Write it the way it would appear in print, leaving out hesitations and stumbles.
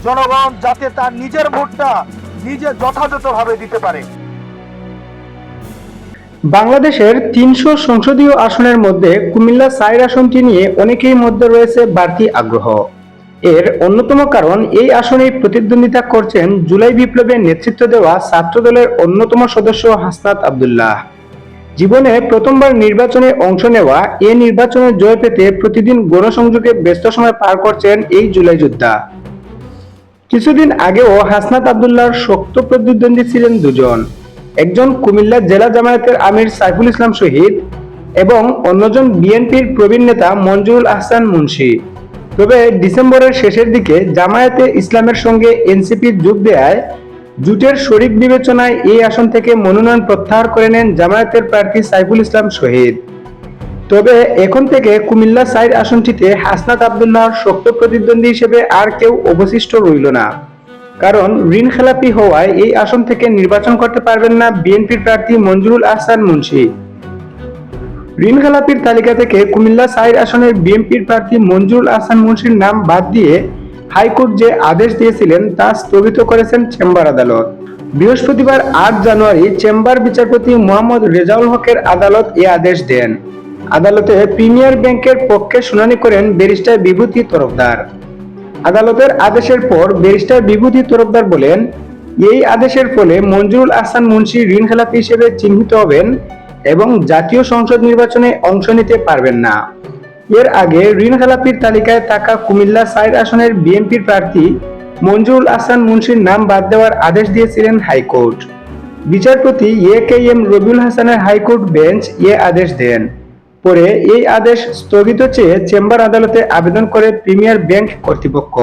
জনগণ যাতে তার নিজের ভোটটা নিজে যথাযথভাবে দিতে পারে। বাংলাদেশের ৩০০ সংসদীয় আসনের মধ্যে কুমিল্লা ৪ আসনটি নিয়ে অনেকের মধ্যে রয়েছে বাড়তি আগ্রহ। এর অন্যতম কারণ এই আসনেই প্রতিদ্বন্দ্বিতা করছেন জুলাই বিপ্লবে নেতৃত্ব দেওয়া ছাত্রদলের অন্যতম সদস্য হাসনাত আব্দুল্লাহ। জীবনে প্রথমবার নির্বাচনে অংশ নেওয়া এ নির্বাচনে জয় পেতে প্রতিদিন গণসংযোগে ব্যস্ত সময় পার করছেন এই জুলাই যোদ্ধা। কিছুদিন আগেও হাসনাত আব্দুল্লাহর শক্ত প্রতিদ্বন্দ্বী ছিলেন দুজন, একজন কুমিল্লা জেলা জামায়াতের আমির সাইফুল ইসলাম শহীদ এবং অন্যজন বিএনপির প্রবীণ নেতা মঞ্জুরুল আহসান মুন্সী। তবে ডিসেম্বরের শেষের দিকে জামায়াতে ইসলামের সঙ্গে এনসিপি যোগ দেয়ায় জোটের শরিক বিবেচনায় এই আসন থেকে মনোনয়ন প্রত্যাহার করে নেন জামায়াতের প্রার্থী সাইফুল ইসলাম শহীদ। তবে এখন থেকে কুমিল্লা ৪ আসনটিতে হাসনাত আব্দুল্লাহর শক্ত প্রতিদ্বন্দ্বী হিসেবে আর কেউ অবশিষ্ট রইল না, কারণ ঋণ খেলাপি হওয়ায় এই আসন থেকে নির্বাচন করতে পারবেন না বিএনপির প্রার্থী মঞ্জুরুল আহসান মুন্সী। ঋণ খেলাপির তালিকা থেকে কুমিল্লা ৪ আসনের বিএনপির প্রার্থী মঞ্জুরুল আহসান মুন্সীর নাম বাদ দিয়ে হাইকোর্ট যে আদেশ দিয়েছিলেন তা স্থগিত করেছেন চেম্বার আদালত। বৃহস্পতিবার ৮ জানুয়ারি চেম্বার বিচারপতি মোহাম্মদ রেজাউল হকের আদালত এ আদেশ দেন। আদালতে প্রিমিয়ার ব্যাংকের পক্ষে শুনানি করেন ব্যারিস্টার বিভূতি তরফদার। আদালতের আদেশের পর ব্যারিস্টার বিভূতি তরফদার বলেন, এই আদেশের ফলে মঞ্জুরুল আহসান মুন্সী ঋণ খেলাপি হিসেবে চিহ্নিত হবেন এবং জাতীয় সংসদ নির্বাচনে অংশ নিতে পারবেন না। এর আগে ঋণ খেলাপির তালিকায় থাকা কুমিল্লা ৪ আসনের বিএনপির প্রার্থী মঞ্জুরুল আহসান মুন্সীর নাম বাদ দেওয়ার আদেশ দিয়েছিলেন হাইকোর্ট। বিচারপতি এ.কে.এম. রবিউল হাসানের হাইকোর্ট বেঞ্চ এ আদেশ দেন। পরে এই আদেশ স্থগিত চেয়ে চেম্বার আদালতে আবেদন করে প্রিমিয়ার ব্যাংক কর্তৃপক্ষ।